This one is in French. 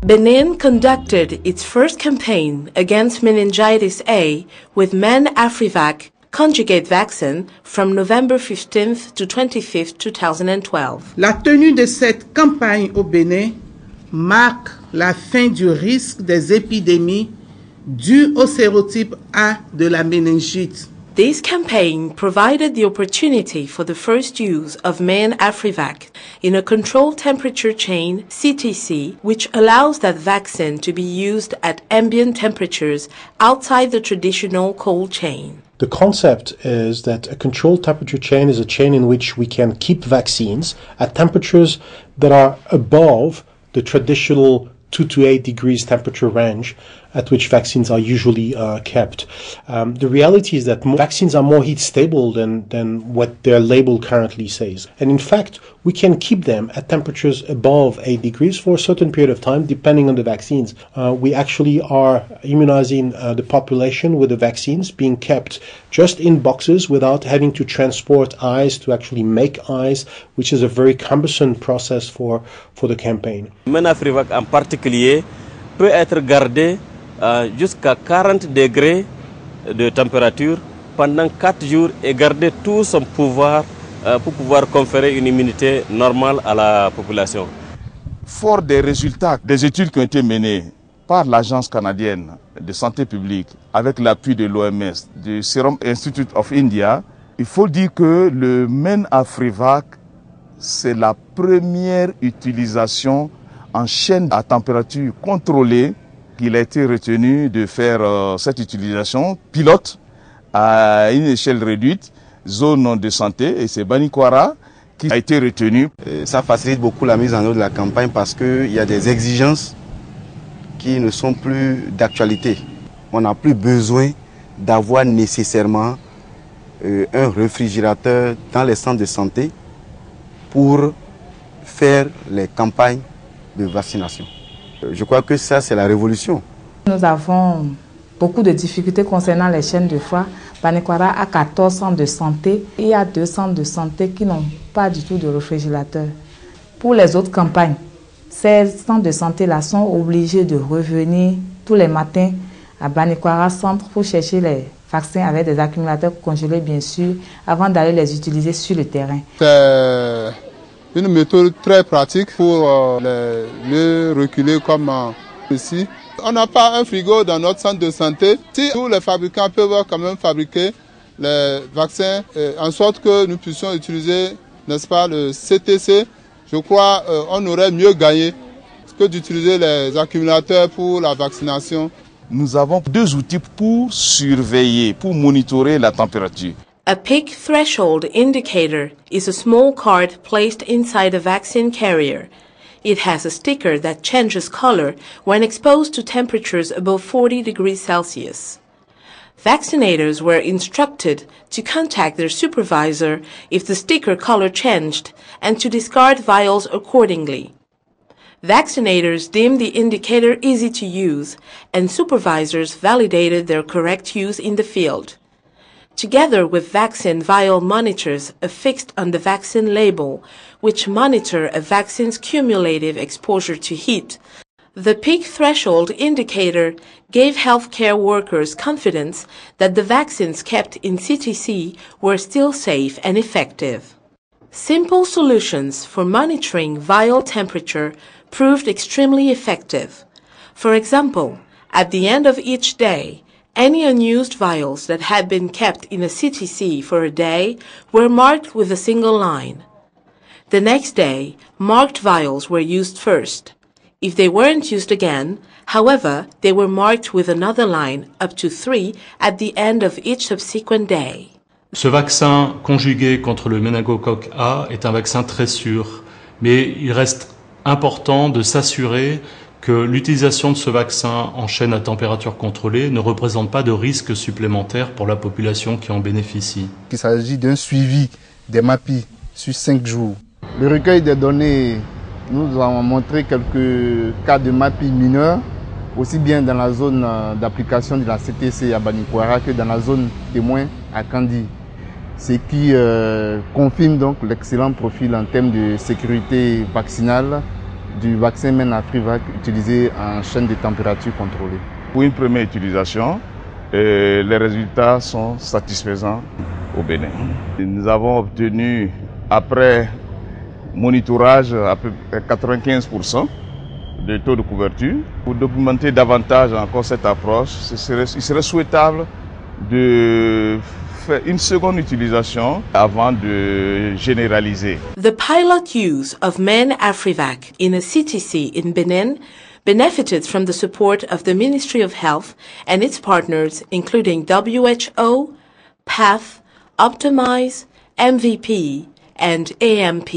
Benin conducted its first campaign against meningitis A with MenAfriVac conjugate vaccine from November 15th to 25th, 2012. La tenue de cette campagne au Bénin marque la fin du risque des épidémies dues au sérotype A de la méningite. This campaign provided the opportunity for the first use of MenAfriVac in a controlled temperature chain, CTC, which allows that vaccine to be used at ambient temperatures outside the traditional cold chain. The concept is that a controlled temperature chain is a chain in which we can keep vaccines at temperatures that are above the traditional 2 to 8 degrees temperature range at which vaccines are usually kept. The reality is that vaccines are more heat stable than what their label currently says. And in fact, we can keep them at temperatures above 8 degrees for a certain period of time, depending on the vaccines. We actually are immunizing the population with the vaccines being kept just in boxes without having to transport eyes to actually make eyes, which is a very cumbersome process for the campaign. MenAfriVac en particulier peut être gardé jusqu'à 40 degrés de température pendant 4 jours et garder tout son pouvoir pour pouvoir conférer une immunité normale à la population. Fort des résultats des études qui ont été menées par l'Agence canadienne de santé publique avec l'appui de l'OMS, du Serum Institute of India, il faut dire que le MenAfriVac, c'est la première utilisation en chaîne à température contrôlée qu'il a été retenu de faire cette utilisation pilote à une échelle réduite, zone de santé, et c'est Banikwara qui a été retenu. Ça facilite beaucoup la mise en œuvre de la campagne parce qu'il y a des exigences qui ne sont plus d'actualité. On n'a plus besoin d'avoir nécessairement un réfrigérateur dans les centres de santé pour faire les campagnes de vaccination. Je crois que ça, c'est la révolution. Nous avons beaucoup de difficultés concernant les chaînes de froid. Banikwara a 14 centres de santé. Il y a 2 centres de santé qui n'ont pas du tout de réfrigérateur. Pour les autres campagnes, ces centres de santé-là sont obligés de revenir tous les matins à Banikwara Centre pour chercher les vaccins avec des accumulateurs congelés, bien sûr, avant d'aller les utiliser sur le terrain. C'est une méthode très pratique pour les reculer comme ici. On n'a pas un frigo dans notre centre de santé. Si tous les fabricants peuvent quand même fabriquer les vaccins en sorte que nous puissions utiliser, n'est-ce pas, le CTC, je crois on aurait mieux gagné que d'utiliser les accumulateurs pour la vaccination. Nous avons 2 outils pour surveiller, pour monitorer la température. A peak threshold indicator is a small card placed inside a vaccine carrier. It has a sticker that changes color when exposed to temperatures above 40 degrees Celsius. Vaccinators were instructed to contact their supervisor if the sticker color changed and to discard vials accordingly. Vaccinators deemed the indicator easy to use, and supervisors validated their correct use in the field. Together with vaccine vial monitors affixed on the vaccine label, which monitor a vaccine's cumulative exposure to heat, the peak threshold indicator gave healthcare workers confidence that the vaccines kept in CTC were still safe and effective. Simple solutions for monitoring vial temperature proved extremely effective. For example, at the end of each day, any unused vials that had been kept in a CTC for a day were marked with a single line. The next day, marked vials were used first. If they weren't used again, however, they were marked with another line, up to 3, at the end of each subsequent day. Ce vaccin conjugué contre le méningocoque A est un vaccin très sûr, mais il reste important de s'assurer que l'utilisation de ce vaccin en chaîne à température contrôlée ne représente pas de risque supplémentaire pour la population qui en bénéficie. Il s'agit d'un suivi des MAPI sur 5 jours. Le recueil des données nous a montré quelques cas de MAPI mineurs, aussi bien dans la zone d'application de la CTC à Banikwara que dans la zone témoin à Kandi. Ce qui confirme donc l'excellent profil en termes de sécurité vaccinale du vaccin MEN-AFRIVAC utilisé en chaîne de température contrôlée? Pour une première utilisation, les résultats sont satisfaisants au Bénin. Nous avons obtenu, après monitorage, à peu près 95% de taux de couverture. Pour documenter davantage encore cette approche, il serait souhaitable de faire une seconde utilisation avant de généraliser. The pilot use of MEN-AFRIVAC in a CTC in Benin benefited from the support of the Ministry of Health and its partners, including WHO, PATH, Optimize, MVP, and AMP.